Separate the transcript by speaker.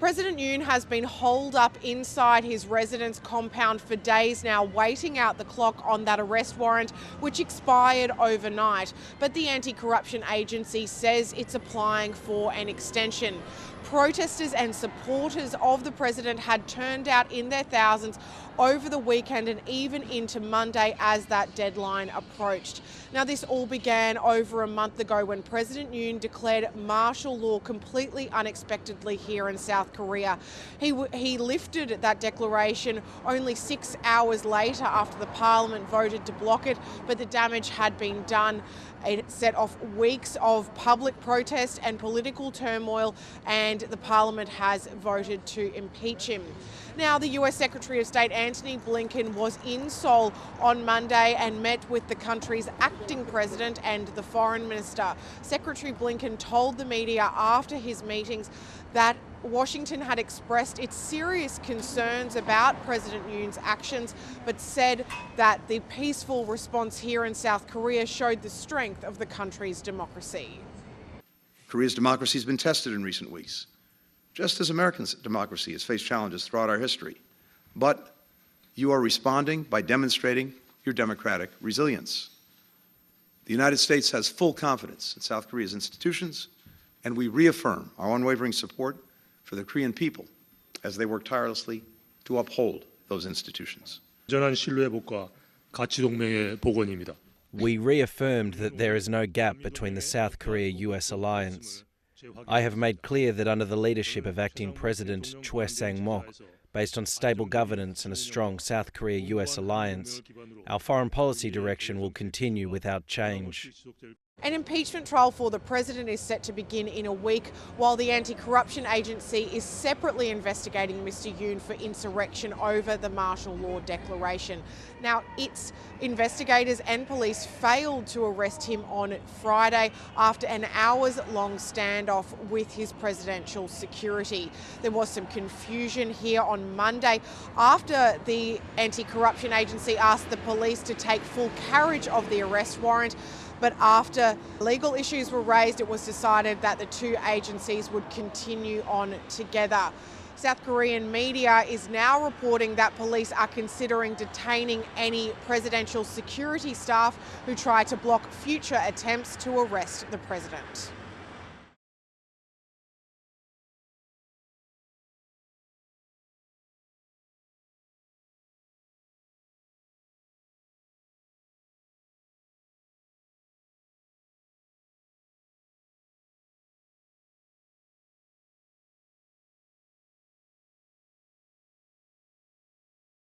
Speaker 1: President Yoon has been holed up inside his residence compound for days now, waiting out the clock on that arrest warrant, which expired overnight. But the anti-corruption agency says it's applying for an extension. Protesters and supporters of the president had turned out in their thousands over the weekend and even into Monday as that deadline approached. Now, this all began over a month ago when President Yoon declared martial law completely unexpectedly here in South Korea. He lifted that declaration only 6 hours later after the parliament voted to block it, but the damage had been done. It set off weeks of public protest and political turmoil, and the parliament has voted to impeach him. Now, the US Secretary of State Antony Blinken was in Seoul on Monday and met with the country's acting president and the foreign minister. Secretary Blinken told the media after his meetings that Washington had expressed its serious concerns about President Yoon's actions, but said that the peaceful response here in South Korea showed the strength of the country's democracy.
Speaker 2: Korea's democracy has been tested in recent weeks, just as American democracy has faced challenges throughout our history. But you are responding by demonstrating your democratic resilience. The United States has full confidence in South Korea's institutions, and we reaffirm our unwavering support for the Korean people as they work tirelessly to uphold those institutions.
Speaker 3: We reaffirmed that there is no gap between the South Korea-US alliance. I have made clear that under the leadership of Acting President Choi Sang-mok, based on stable governance and a strong South Korea-US alliance, our foreign policy direction will continue without change.
Speaker 1: An impeachment trial for the president is set to begin in a week, while the anti-corruption agency is separately investigating Mr. Yoon for insurrection over the martial law declaration. Now, its investigators and police failed to arrest him on Friday after an hours-long standoff with his presidential security. There was some confusion here on Monday after the anti-corruption agency asked the police to take full carriage of the arrest warrant. But after legal issues were raised, it was decided that the two agencies would continue on together. South Korean media is now reporting that police are considering detaining any presidential security staff who try to block future attempts to arrest the president.